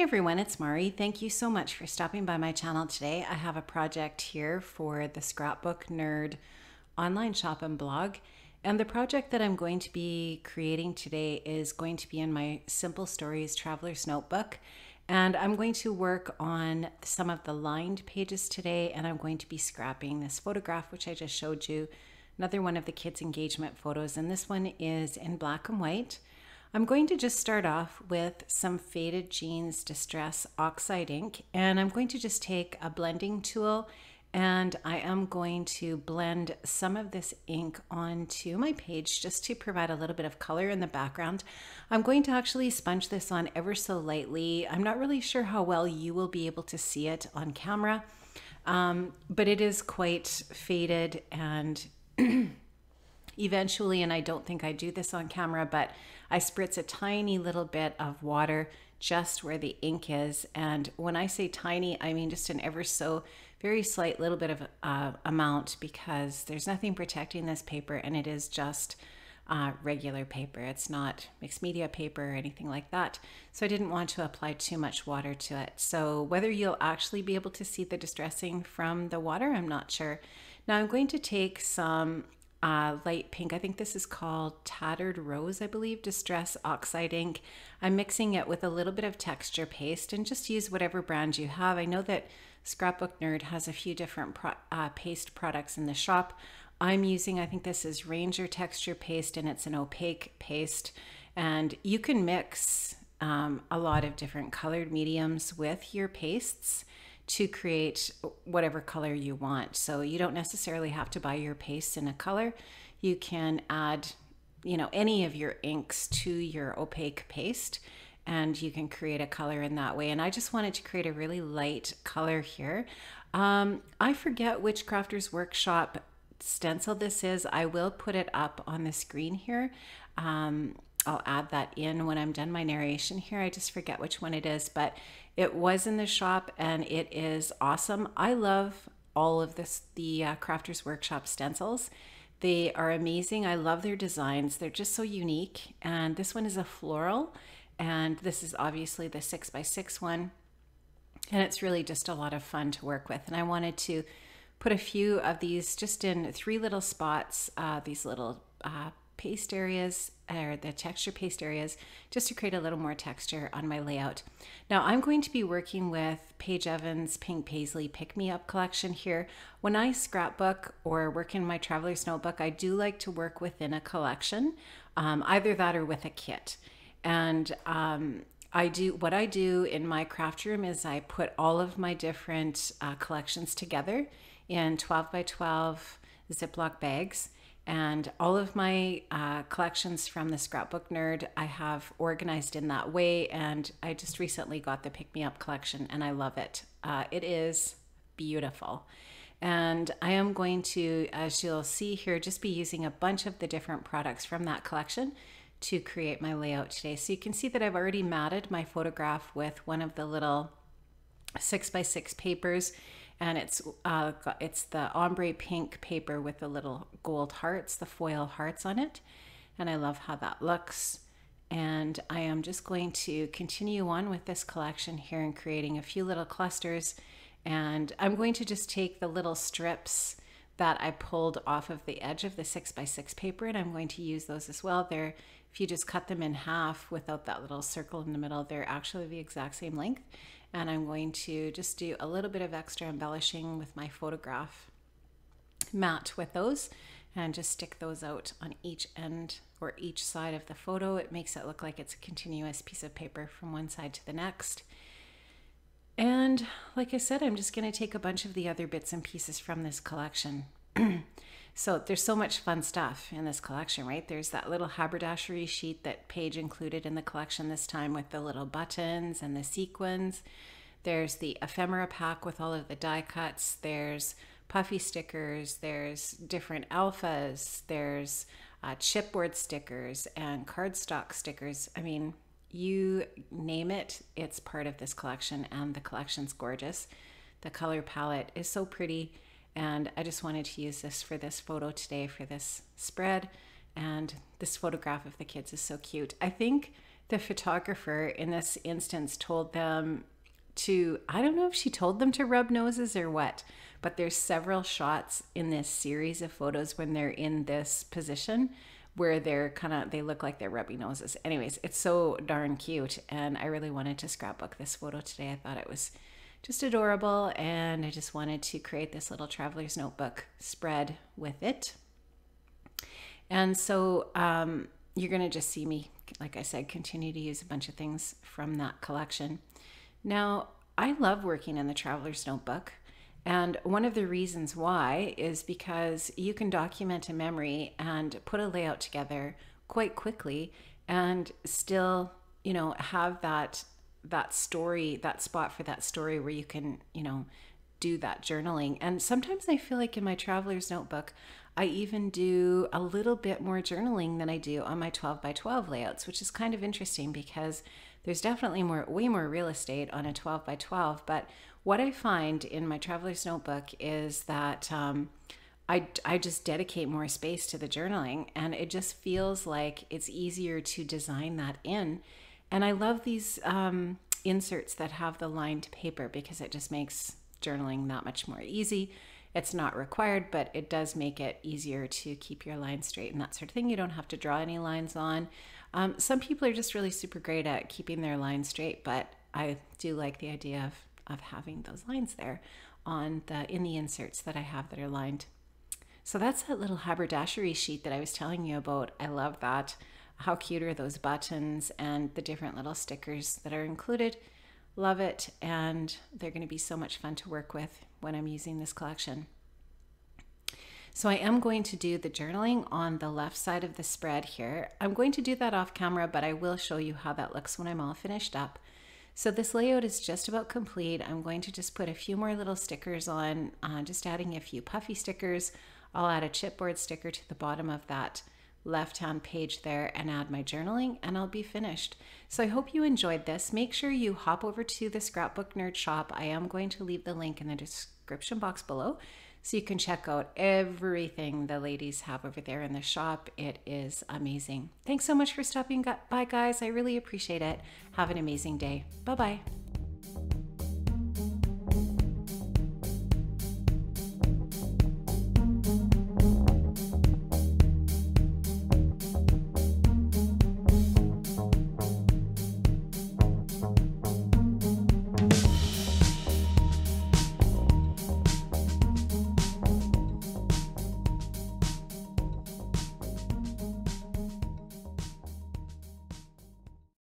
Hey everyone, it's Mari. Thank you so much for stopping by my channel today. I have a project here for the Scrapbook Nerd online shop and blog. And the project that I'm going to be creating today is going to be in my Simple Stories Traveler's Notebook. And I'm going to work on some of the lined pages today, and I'm going to be scrapping this photograph, which I just showed you, another one of the kids' engagement photos. And this one is in black and white. I'm going to just start off with some Faded Jeans Distress Oxide ink, and I'm going to just take a blending tool and I am going to blend some of this ink onto my page just to provide a little bit of color in the background. I'm going to actually sponge this on ever so lightly. I'm not really sure how well you will be able to see it on camera, but it is quite faded and eventually, and I don't think I do this on camera, but I spritz a tiny little bit of water just where the ink is. And when I say tiny, I mean just an ever so very slight little bit of amount, because there's nothing protecting this paper and it is just regular paper. It's not mixed media paper or anything like that. So I didn't want to apply too much water to it. So whether you'll actually be able to see the distressing from the water, I'm not sure. Now I'm going to take some light pink. I think this is called Tattered Rose, I believe, Distress Oxide ink. I'm mixing it with a little bit of texture paste, and just use whatever brand you have. I know that Scrapbook Nerd has a few different paste products in the shop. I'm using, I think this is Ranger texture paste, and it's an opaque paste. And you can mix a lot of different colored mediums with your pastes to create whatever color you want. So you don't necessarily have to buy your pastes in a color. You can add, any of your inks to your opaque paste, and you can create a color in that way. And I just wanted to create a really light color here. I forget which Crafters Workshop stencil this is. I will put it up on the screen here. I'll add that in when I'm done my narration here. I just forget which one it is, but it was in the shop and it is awesome. I love all of the Crafters Workshop stencils. They are amazing. I love their designs. They're just so unique. And this one is a floral, and this is obviously the 6x6 one. And it's really just a lot of fun to work with. And I wanted to put a few of these just in 3 little spots, these little paste areas, or the texture paste areas, just to create a little more texture on my layout. Now I'm going to be working with Paige Evans' Pink Paislee Pick Me Up collection here. When I scrapbook or work in my traveler's notebook, I do like to work within a collection, either that or with a kit. And what I do in my craft room is I put all of my different collections together in 12 by 12 Ziploc bags. And all of my collections from the Scrapbook Nerd I have organized in that way. And I just recently got the Pick Me Up collection and I love it. It is beautiful. And I am going to, as you'll see here, just be using a bunch of the different products from that collection to create my layout today. So you can see that I've already matted my photograph with one of the little 6x6 papers. And it's the ombre pink paper with the little gold hearts, the foil hearts on it. And I love how that looks. And I am just going to continue on with this collection here and creating a few little clusters. And I'm going to just take the little strips that I pulled off of the edge of the 6x6 paper, and I'm going to use those as well. If you just cut them in half without that little circle in the middle, they're actually the exact same length. And I'm going to just do a little bit of extra embellishing with my photograph mat with those, and just stick those out on each end or each side of the photo. It makes it look like it's a continuous piece of paper from one side to the next. And like I said, I'm just going to take a bunch of the other bits and pieces from this collection. So there's so much fun stuff in this collection, right? There's that little haberdashery sheet that Paige included in the collection this time with the little buttons and the sequins. There's the ephemera pack with all of the die cuts. There's puffy stickers. There's different alphas. There's chipboard stickers and cardstock stickers. I mean, you name it, it's part of this collection, and the collection's gorgeous. The color palette is so pretty. And I just wanted to use this for this photo today, for this spread. And this photograph of the kids is so cute. I think the photographer in this instance told them to, I don't know if she told them to rub noses or what, but there's several shots in this series of photos when they're in this position where they look like they're rubbing noses. Anyways, it's so darn cute, and I really wanted to scrapbook this photo today. I thought it was just adorable, and I just wanted to create this little traveler's notebook spread with it. And so you're going to just see me, like I said, continue to use a bunch of things from that collection. Now, I love working in the traveler's notebook. And one of the reasons why is because you can document a memory and put a layout together quite quickly and still, you know, have that story, that spot for that story where you can, you know, do that journaling. And sometimes I feel like in my traveler's notebook, I even do a little bit more journaling than I do on my 12 by 12 layouts, which is kind of interesting because there's definitely way more real estate on a 12 by 12. But what I find in my traveler's notebook is that I just dedicate more space to the journaling, and it just feels like it's easier to design that in. And I love these inserts that have the lined paper because it just makes journaling that much more easy. It's not required, but it does make it easier to keep your lines straight and that sort of thing. You don't have to draw any lines on. Some people are just really super great at keeping their lines straight, but I do like the idea of having those lines there in the inserts that I have that are lined. So that's that little haberdashery sheet that I was telling you about. I love that. How cute are those buttons and the different little stickers that are included. Love it, and they're going to be so much fun to work with when I'm using this collection. So I am going to do the journaling on the left side of the spread here. I'm going to do that off camera, but I will show you how that looks when I'm all finished up. So this layout is just about complete. I'm going to just put a few more little stickers on, just adding a few puffy stickers. I'll add a chipboard sticker to the bottom of that left-hand page there and add my journaling, and I'll be finished. So I hope you enjoyed this. Make sure you hop over to the Scrapbook Nerd shop. I am going to leave the link in the description box below so you can check out everything the ladies have over there in the shop. It is amazing. Thanks so much for stopping by, guys. I really appreciate it. Have an amazing day. Bye-bye.